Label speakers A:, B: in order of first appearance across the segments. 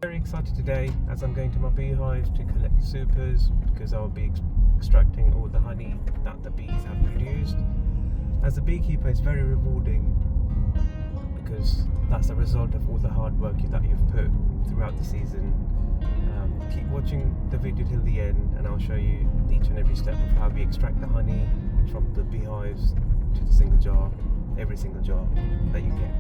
A: Very excited today as I'm going to my beehive to collect the supers because I'll be extracting all the honey that the bees have produced. As a beekeeper, it's very rewarding because that's the result of all the hard work that you've put throughout the season. Keep watching the video till the end and I'll show you each and every step of how we extract the honey from the beehives to the single jar, every single jar that you get.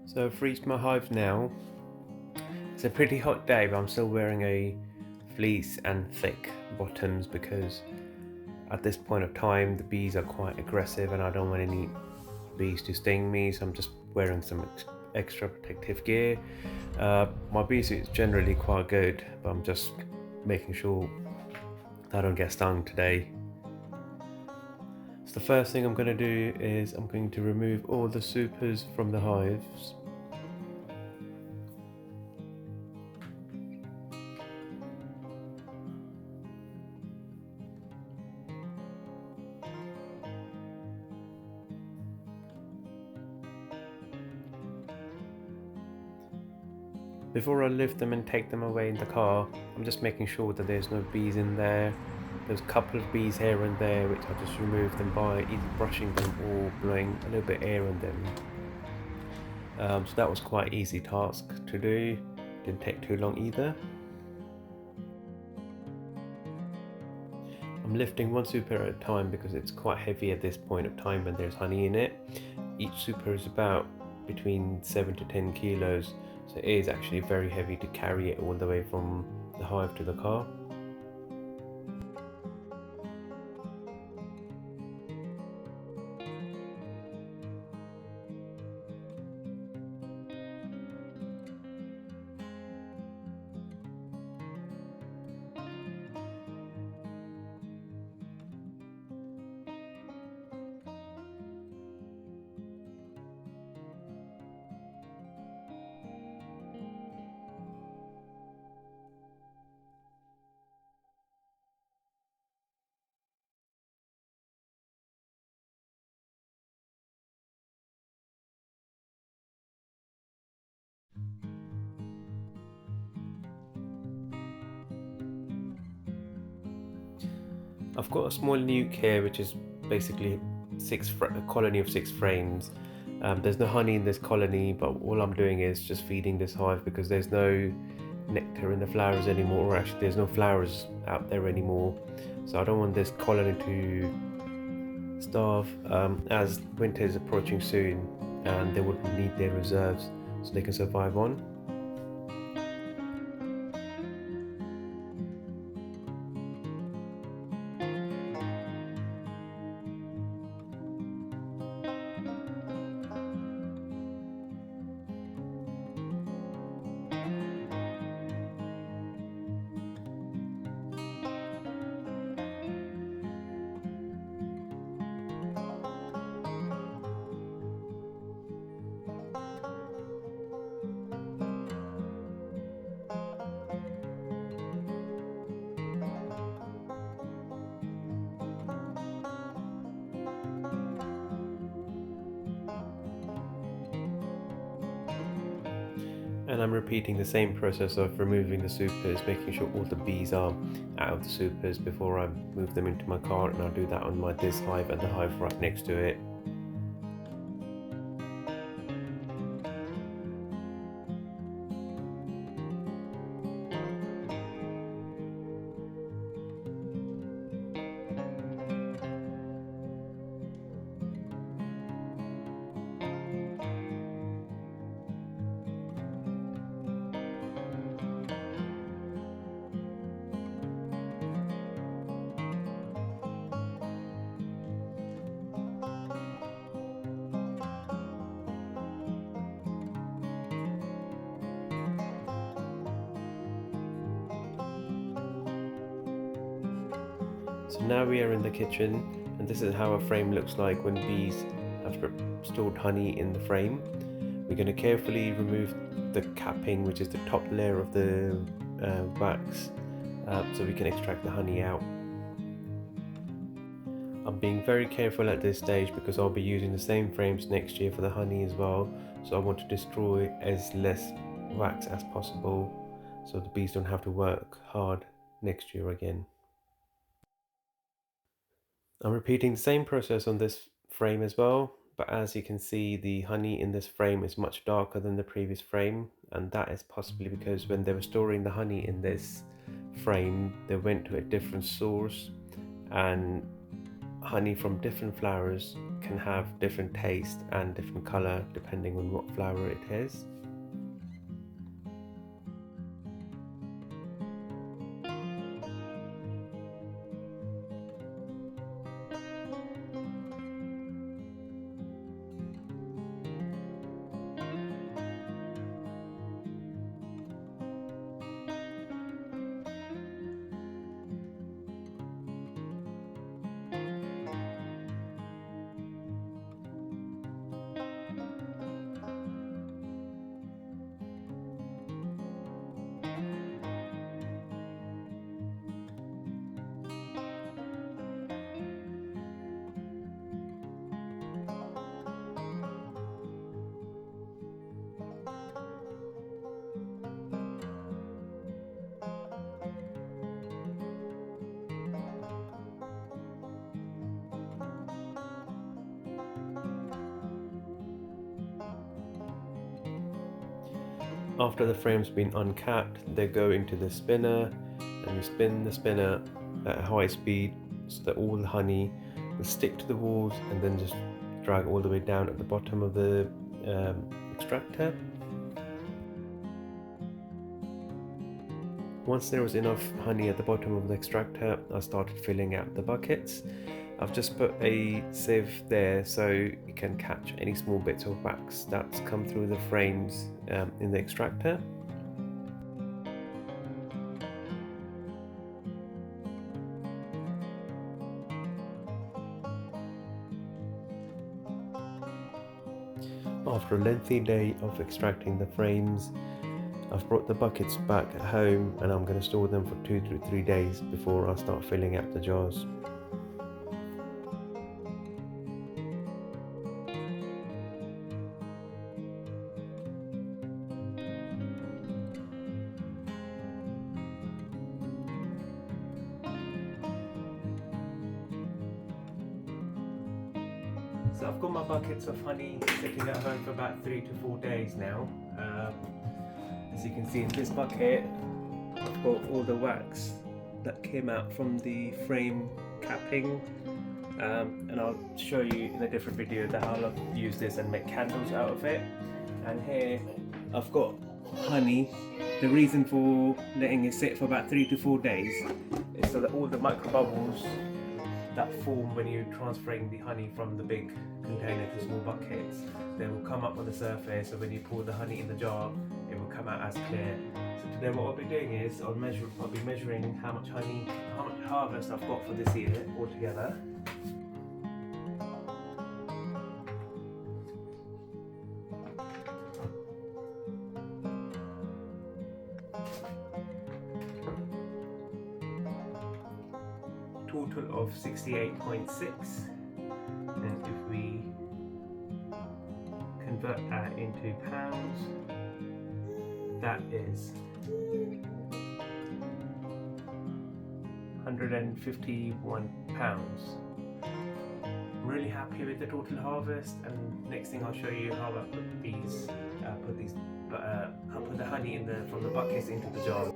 A: So I've reached my hive now. It's a pretty hot day, but I'm still wearing a fleece and thick bottoms because at this point of time the bees are quite aggressive and I don't want any bees to sting me, so I'm just wearing some extra protective gear. My bee suit is generally quite good, but I'm just making sure that I don't get stung today. So the first thing I'm going to do is I'm going to remove all the supers from the hives. Before I lift them and take them away in the car, I'm just making sure that there's no bees in there. There's a couple of bees here and there which I just remove them by either brushing them or blowing a little bit of air on them. So that was quite an easy task to do, didn't take too long either. I'm lifting one super at a time because it's quite heavy at this point of time when there's honey in it. Each super is about between 7 to 10 kilos. So it is actually very heavy to carry it all the way from the hive to the car. I've got a small nuke here which is basically a colony of 6 frames. There's no honey in this colony, but all I'm doing is just feeding this hive because there's no nectar in the flowers anymore, or actually there's no flowers out there anymore. So I don't want this colony to starve as winter is approaching soon and they would need their reserves so they can survive on. And I'm repeating the same process of removing the supers, making sure all the bees are out of the supers before I move them into my car, and I'll do that on this hive and the hive right next to it. So now we are in the kitchen, and this is how a frame looks like when bees have stored honey in the frame. We're going to carefully remove the capping, which is the top layer of the wax, so we can extract the honey out. I'm I'm being very careful at this stage because I'll be using the same frames next year for the honey as well, so I want to destroy as less wax as possible so the bees don't have to work hard next year again. I'm repeating the same process on this frame as well, but as you can see, the honey in this frame is much darker than the previous frame, and that is possibly because when they were storing the honey in this frame, they went to a different source, and honey from different flowers can have different taste and different color depending on what flower it is. After the frame's been uncapped, they go into the spinner, and you spin the spinner at a high speed so that all the honey will stick to the walls and then just drag all the way down at the bottom of the extractor. Once there was enough honey at the bottom of the extractor, I started filling out the buckets. I've just put a sieve there so it can catch any small bits of wax that's come through the frames in the extractor. After a lengthy day of extracting the frames, I've brought the buckets back at home and I'm going to store them for 2 to 3 days before I start filling out the jars. So I've got my buckets of honey sitting at home for about 3 to 4 days now. As you can see in this bucket, I've got all the wax that came out from the frame capping, and I'll show you in a different video that how I'll use this and make candles out of it. And here I've got honey. The reason for letting it sit for about 3 to 4 days is so that all the micro bubbles that form when you're transferring the honey from the big container to small buckets, they will come up on the surface, so when you pour the honey in the jar, it will come out as clear. So today what I'll be doing is I'll be measuring how much honey, how much harvest I've got for this year altogether. Total of 68.6, and if we convert that into pounds, that is 151 pounds. I'm really happy with the total harvest, and next thing I'll show you how I put the honey from the buckets into the jar.